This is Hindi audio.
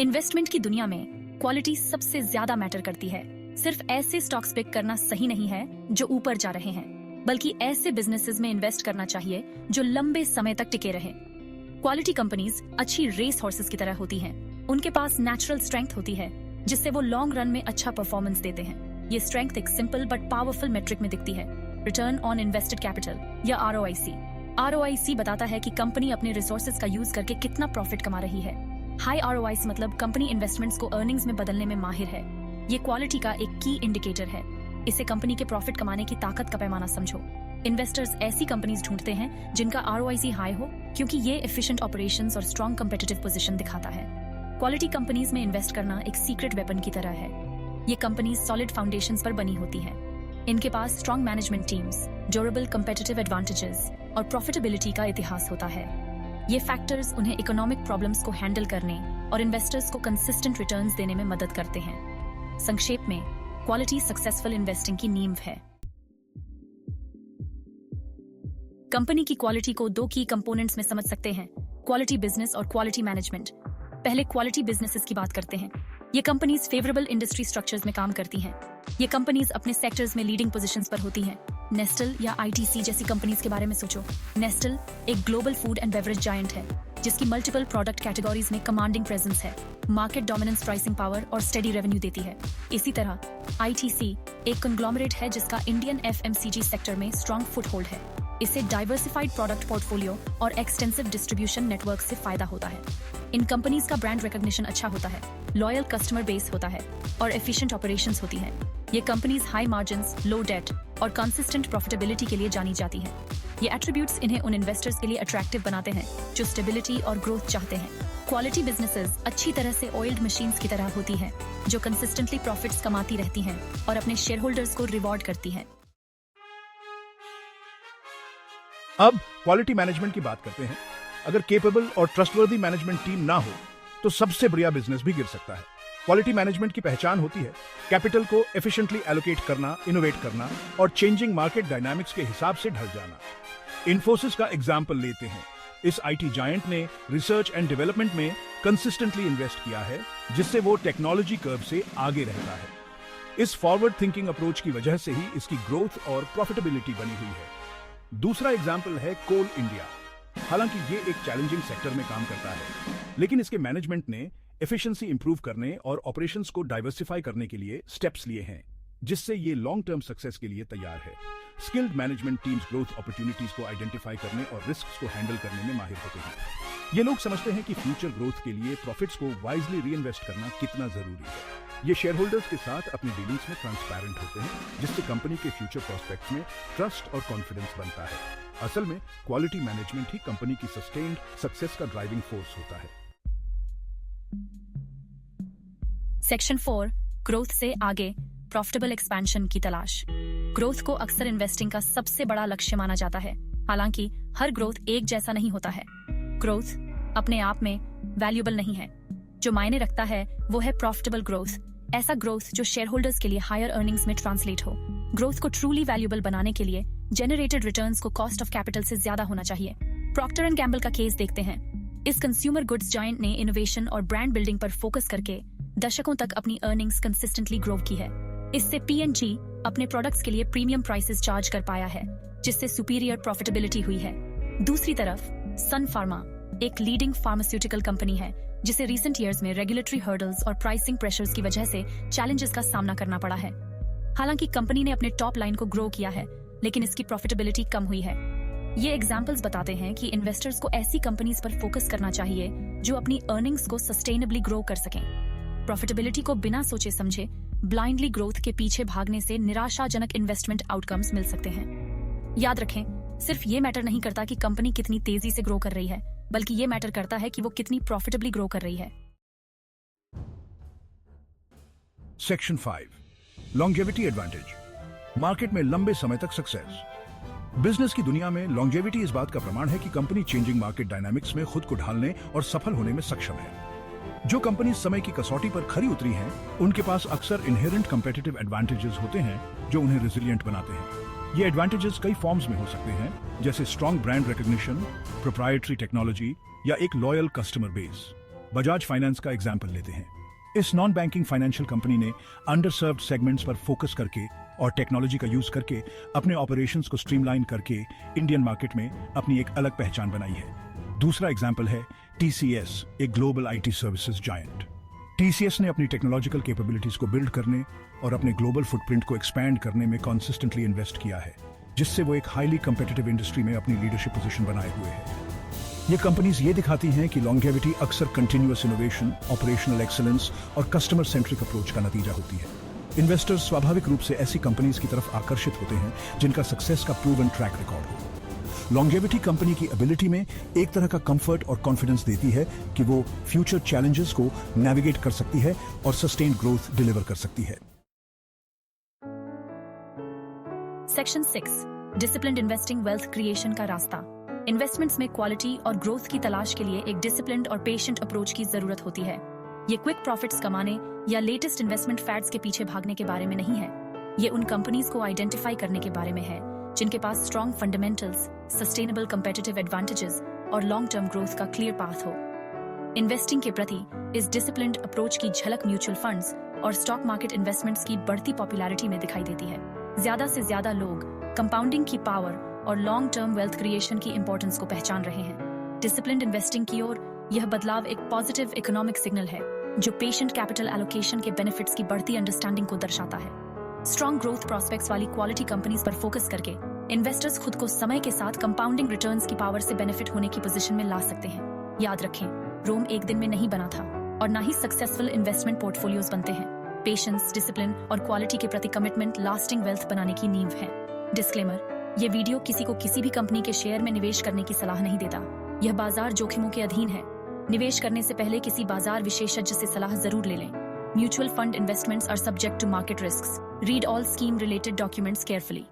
इन्वेस्टमेंट की दुनिया में क्वालिटी सबसे ज्यादा मैटर करती है। सिर्फ ऐसे स्टॉक्स पिक करना सही नहीं है जो ऊपर जा रहे हैं, बल्कि ऐसे बिजनेसेस में इन्वेस्ट करना चाहिए जो लंबे समय तक टिके रहे। क्वालिटी कंपनीज अच्छी रेस हॉर्सेस की तरह होती हैं। उनके पास नेचुरल स्ट्रेंथ होती है जिससे वो लॉन्ग रन में अच्छा परफॉर्मेंस देते हैं। ये स्ट्रेंथ एक सिंपल बट पावरफुल मेट्रिक में दिखती है, रिटर्न ऑन इन्वेस्टेड कैपिटल या ROIC। ROIC बताता है कि कंपनी अपने रिसोर्सेज का यूज करके कितना प्रॉफिट कमा रही है। हाई ROIC मतलब कंपनी इन्वेस्टमेंट्स को अर्निंग्स में बदलने में माहिर है। ये क्वालिटी का एक की इंडिकेटर है। इसे कंपनी के प्रॉफिट कमाने की ताकत का पैमाना समझो। इन्वेस्टर्स ऐसी कंपनीज ढूंढते हैं जिनका ROIC हाई हो, क्योंकि ये एफिशिएंट ऑपरेशंस और स्ट्रॉन्ग कंपेटिटिव पोजीशन दिखाता है। क्वालिटी कंपनीज में इन्वेस्ट करना एक सीक्रेट वेपन की तरह है। ये कंपनीज सॉलिड फाउंडेशंस पर बनी होती हैं। इनके पास strong management teams, durable competitive advantages और प्रॉफिटेबिलिटी का इतिहास होता है। ये फैक्टर्स उन्हें इकोनॉमिक प्रॉब्लम्स को हैंडल करने और इन्वेस्टर्स को कंसिस्टेंट रिटर्न्स देने में मदद करते हैं। संक्षेप में, क्वालिटी सक्सेसफुल इन्वेस्टिंग की नींव है। कंपनी की क्वालिटी को दो की कंपोनेंट्स में समझ सकते हैं, क्वालिटी बिजनेस और क्वालिटी मैनेजमेंट। पहले क्वालिटी बिजनेसेस की बात करते हैं। ये कंपनीज फेवरेबल इंडस्ट्री स्ट्रक्चर्स में काम करती हैं। ये कंपनीज अपने सेक्टर्स में लीडिंग पोजीशंस पर होती हैं। नेस्टल या ITC जैसी कंपनीज के बारे में सोचो। नेस्टल एक global food and beverage giant है जिसकी मल्टीपल प्रोडक्ट कैटेगरीज में कमांडिंग प्रेजेंस है, मार्केट डोमिनेंस, प्राइसिंग पावर और स्टेडी रेवेन्यू देती है। इसी तरह ITC एक कंग्लोमरेट है जिसका इंडियन FMCG सेक्टर में स्ट्रॉन्ग फुटहोल्ड है। इसे डाइवर्सिफाइड प्रोडक्ट पोर्टफोलियो और एक्सटेंसिव डिस्ट्रीब्यूशन नेटवर्क से फायदा होता है। इन कंपनीज का ब्रांड रिकॉग्निशन अच्छा होता है, लॉयल कस्टमर बेस होता है और एफिशिएंट ऑपरेशंस होती हैं। ये कंपनीज हाई मार्जिन्स, लो डेट और कंसिस्टेंट प्रॉफिटेबिलिटी के लिए जानी जाती हैं। ये एट्रीब्यूट्स इन्हें उन इन्वेस्टर्स के लिए अट्रैक्टिव बनाते हैं जो स्टेबिलिटी और ग्रोथ चाहते हैं। क्वालिटी बिजनेसेस अच्छी तरह से ऑयल्ड मशीन्स की तरह होती हैं जो कंसिस्टेंटली प्रॉफिट्स कमाती रहती हैं और अपने शेयर होल्डर्स को रिवॉर्ड करती हैं। अब क्वालिटी मैनेजमेंट की बात करते हैं। अगर केपेबल और ट्रस्टवर्दी मैनेजमेंट टीम ना हो तो सबसे बढ़िया बिजनेस भी गिर सकता है। क्वालिटी मैनेजमेंट की पहचान होती है कैपिटल को एफिशिएंटली एलोकेट करना, इनोवेट करना और चेंजिंग मार्केट डायनामिक्स के हिसाब से ढल जाना। इन्फोसिस का एग्जाम्पल लेते हैं। इस IT जायंट ने रिसर्च एंड डेवलपमेंट में कंसिस्टेंटली इन्वेस्ट किया है, जिससे वो टेक्नोलॉजी कर्व से आगे रहता है। इस फॉरवर्ड थिंकिंग अप्रोच की वजह से ही इसकी ग्रोथ और प्रॉफिटेबिलिटी बनी हुई है। दूसरा एग्जाम्पल है कोल इंडिया। हालांकि ये एक चैलेंजिंग सेक्टर में काम करता है, लेकिन इसके मैनेजमेंट ने एफिशिएंसी इंप्रूव करने और ऑपरेशंस को डाइवर्सिफाई करने के लिए स्टेप्स लिए हैं, जिससे ये लॉन्ग टर्म सक्सेस के लिए तैयार है। Skilled management teams growth opportunities को आइडेंटिफाई करने और रिस्क्स को हैंडल करने में माहिर होते हैं। ये लोग समझते हैं कि फ्यूचर ग्रोथ के लिए प्रॉफिट्स को वाइजली रीइन्वेस्ट करना कितना जरूरी है। ये शेयर होल्डर्स के साथ अपनी डीलिंग्स में ट्रांसपेरेंट होते हैं, जिससे कंपनी के फ्यूचर प्रोस्पेक्ट्स में ट्रस्ट और कॉन्फिडेंस बनता है। असल में क्वालिटी मैनेजमेंट ही कंपनी की सस्टेन्ड सक्सेस का ड्राइविंग फोर्स होता है। सेक्शन 4, ग्रोथ से आगे प्रॉफिटेबल एक्सपेंशन की तलाश। ग्रोथ को अक्सर इन्वेस्टिंग का सबसे बड़ा लक्ष्य माना जाता है। हालांकि हर ग्रोथ एक जैसा नहीं होता है। ग्रोथ अपने आप में वैल्यूएबल नहीं है। जो मायने रखता है वो है प्रॉफिटेबल ग्रोथ। ऐसा ग्रोथ जो शेयर होल्डर्स के लिए हायर अर्निंग्स में ट्रांसलेट हो। ग्रोथ को ट्रूली वैल्यूएबल बनाने के लिए जेनरेटेड रिटर्न्स को कॉस्ट ऑफ कैपिटल से ज्यादा होना चाहिए। प्रॉक्टर एंड गैम्बल का केस देखते हैं। इस कंज्यूमर गुड्स जायंट ने इनोवेशन और ब्रांड बिल्डिंग पर फोकस करके दशकों तक अपनी अर्निंग्स कंसिस्टेंटली ग्रो की है। इससे P&G अपने प्रोडक्ट्स के लिए प्रीमियम प्राइसेस चार्ज कर पाया है, जिससे सुपीरियर प्रॉफिटेबिलिटी हुई है। दूसरी तरफ सन फार्मा एक लीडिंग फार्मास्यूटिकल कंपनी है जिसे रिसेंट ईयर्स में रेगुलेटरी हर्डल्स और प्राइसिंग प्रेशर्स की वजह से चैलेंजेस का सामना करना पड़ा है। हालांकि कंपनी ने अपने टॉप लाइन को ग्रो किया है, लेकिन इसकी प्रॉफिटेबिलिटी कम हुई है। ये एग्जांपल्स बताते हैं कि इन्वेस्टर्स को ऐसी कंपनीज पर फोकस करना चाहिए जो अपनी अर्निंग्स को सस्टेनेबली ग्रो कर सकें। प्रॉफिटेबिलिटी को बिना सोचे समझे ब्लाइंडली ग्रोथ के पीछे भागने से निराशाजनक इन्वेस्टमेंट आउटकम्स मिल सकते हैं। याद रखें, सिर्फ ये मैटर नहीं करता कि कंपनी कितनी तेजी से ग्रो कर रही है, बल्कि ये मैटर करता है कि वो कितनी प्रॉफिटेबली ग्रो कर रही है। Section 5, longevity advantage. मार्केट में लंबे समय तक सक्सेस। बिजनेस की दुनिया में लॉन्जेविटी इस बात का प्रमाण है कि कंपनी चेंजिंग मार्केट डायनामिक्स में खुद को ढालने और सफल होने में सक्षम है। जो कंपनी समय की कसौटी पर खरी उतरी हैं, उनके पास अक्सर इनहेरेंट कंपेटिटिव एडवांटेजेस होते हैं जो उन्हें रेजिलिएंट बनाते हैं। ये एडवांटेजेस कई फॉर्म्स में हो सकते हैं, जैसे strong brand recognition, proprietary technology या एक loyal customer base. Bajaj finance का एग्जाम्पल लेते हैं। इस नॉन बैंकिंग फाइनेंशियल कंपनी ने अंडरसर्व्ड सेगमेंट्स पर फोकस करके और टेक्नोलॉजी का यूज करके अपने ऑपरेशंस को स्ट्रीमलाइन करके इंडियन मार्केट में अपनी एक अलग पहचान बनाई है। दूसरा एग्जाम्पल है टीसीएस, एक global IT services giant. TCS ने अपनी टेक्नोलॉजिकल कैपेबिलिटीज को बिल्ड करने और अपने ग्लोबल फुटप्रिंट को एक्सपैंड करने में कंसिस्टेंटली इन्वेस्ट किया है, जिससे वो एक हाईली कंपेटिटिव इंडस्ट्री में अपनी लीडरशिप पोजीशन बनाए हुए है। ये कंपनीज ये दिखाती हैं कि लॉन्गेविटी अक्सर कंटिन्यूअस इनोवेशन, ऑपरेशनल एक्सीलेंस और कस्टमर सेंट्रिक अप्रोच का नतीजा होती है। इन्वेस्टर्स स्वाभाविक रूप से ऐसी कंपनीज की तरफ आकर्षित होते हैं जिनका सक्सेस का प्रूवन ट्रैक रिकॉर्ड हो। लॉन्गेविटी कंपनी की एबिलिटी में एक तरह का कंफर्ट और कॉन्फिडेंस देती है कि वो फ्यूचर चैलेंजेस को नेविगेट कर सकती है और सस्टेन्ड ग्रोथ डिलीवर कर सकती है। Section 6, disciplined investing wealth creation का रास्ता। इन्वेस्टमेंट्स में क्वालिटी और ग्रोथ की तलाश के लिए एक डिसिप्लिन्ड और पेशेंट अप्रोच की जरूरत होती है। ये क्विक प्रॉफिट्स कमाने या लेटेस्ट इन्वेस्टमेंट फैड्स के पीछे भागने के बारे में नहीं है। ये उन कंपनीज को आइडेंटिफाई करने के बारे में है जिनके पास strong fundamentals, sustainable competitive advantages और लॉन्ग टर्म ग्रोथ का क्लियर पाथ हो। इन्वेस्टिंग के प्रति इस डिसिप्लिन्ड अप्रोच की झलक म्यूचुअल फंड्स और स्टॉक मार्केट इन्वेस्टमेंट्स की बढ़ती पॉपुलैरिटी में दिखाई देती है। ज्यादा से ज्यादा लोग कंपाउंडिंग की पावर और लॉन्ग टर्म वेल्थ क्रिएशन की इंपॉर्टेंस को पहचान रहे हैं। डिसिप्लिन्ड इन्वेस्टिंग की ओर यह बदलाव एक पॉजिटिव इकोनॉमिक सिग्नल है जो पेशेंट कैपिटल एलोकेशन के बेनिफिट्स की बढ़ती अंडरस्टैंडिंग को दर्शाता है। स्ट्रॉन्ग ग्रोथ प्रोस्पेक्ट्स वाली क्वालिटी कंपनीज पर फोकस करके इन्वेस्टर्स खुद को समय के साथ कंपाउंडिंग रिटर्न्स की पावर से बेनिफिट होने की पोजीशन में ला सकते हैं। याद रखें, रोम एक दिन में नहीं बना था और ना ही सक्सेसफुल इन्वेस्टमेंट पोर्टफोलियोज बनते हैं। पेशेंस, डिसिप्लिन और क्वालिटी के प्रति कमिटमेंट लास्टिंग वेल्थ बनाने की नींव है। डिस्क्लेमर, ये वीडियो किसी को किसी भी कंपनी के शेयर में निवेश करने की सलाह नहीं देता। यह बाजार जोखिमों के अधीन है। निवेश करने से पहले किसी बाजार विशेषज्ञ से सलाह जरूर ले लें। Mutual fund investments are subject to market risks. Read all scheme related documents carefully.